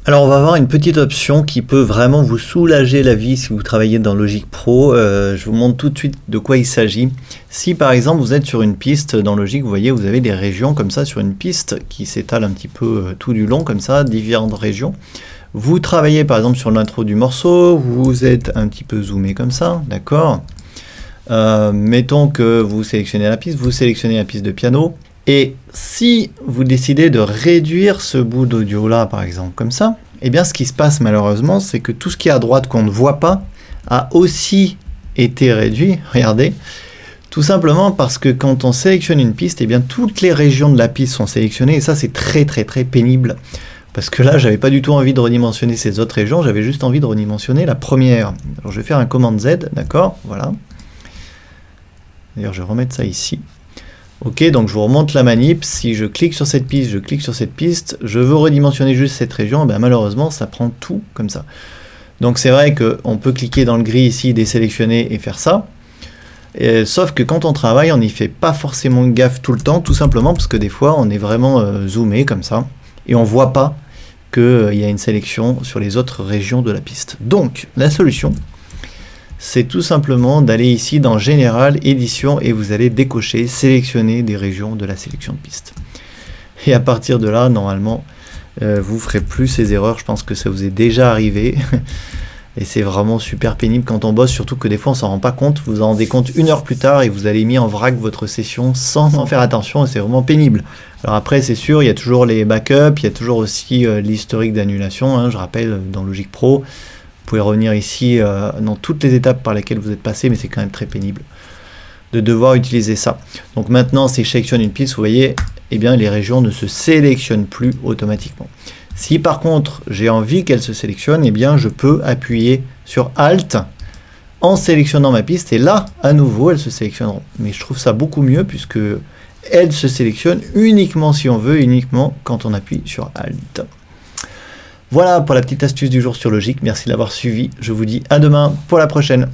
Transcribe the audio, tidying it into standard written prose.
Alors on va avoir une petite option qui peut vraiment vous soulager la vie si vous travaillez dans Logic Pro. Je vous montre tout de suite de quoi il s'agit. Si par exemple vous êtes sur une piste dans Logic, vous voyez vous avez des régions comme ça sur une piste qui s'étale un petit peu tout du long comme ça, différentes régions. Vous travaillez par exemple sur l'intro du morceau, vous êtes un petit peu zoomé comme ça, d'accord. Mettons que vous sélectionnez la piste de piano. Et si vous décidez de réduire ce bout d'audio là par exemple comme ça, eh bien ce qui se passe malheureusement c'est que tout ce qui est à droite qu'on ne voit pas a aussi été réduit, regardez, tout simplement parce que quand on sélectionne une piste, eh bien toutes les régions de la piste sont sélectionnées et ça c'est très pénible parce que là j'avais pas du tout envie de redimensionner ces autres régions, j'avais juste envie de redimensionner la première. Alors je vais faire un commande Z, d'accord, voilà. D'ailleurs je vais remettre ça ici. Ok, donc je vous remonte la manip, si je clique sur cette piste, je veux redimensionner juste cette région, ben malheureusement ça prend tout comme ça. Donc c'est vrai qu'on peut cliquer dans le gris ici, désélectionner et faire ça, sauf que quand on travaille, on n'y fait pas forcément gaffe tout le temps, tout simplement parce que des fois on est vraiment zoomé comme ça, et on voit pas qu'il y a une sélection sur les autres régions de la piste. Donc la solution, c'est tout simplement d'aller ici dans Général, Édition, et vous allez décocher, sélectionner des régions de la sélection de piste. Et à partir de là, normalement, vous ne ferez plus ces erreurs, je pense que ça vous est déjà arrivé. Et c'est vraiment super pénible quand on bosse, surtout que des fois on s'en rend pas compte, vous en rendez compte 1 heure plus tard et vous avez mis en vrac votre session sans en faire attention et c'est vraiment pénible. Alors après c'est sûr, il y a toujours les backups, il y a toujours aussi l'historique d'annulation, hein, je rappelle dans Logic Pro. Vous pouvez revenir ici dans toutes les étapes par lesquelles vous êtes passé, mais c'est quand même très pénible de devoir utiliser ça. Donc maintenant, si je sélectionne une piste, vous voyez, eh bien, les régions ne se sélectionnent plus automatiquement. Si par contre, j'ai envie qu'elles se sélectionnent, eh bien, je peux appuyer sur Alt en sélectionnant ma piste, et là, à nouveau, elles se sélectionneront. Mais je trouve ça beaucoup mieux, puisque elles se sélectionnent uniquement si on veut, uniquement quand on appuie sur Alt. Voilà pour la petite astuce du jour sur Logic, merci de l'avoir suivi, je vous dis à demain pour la prochaine.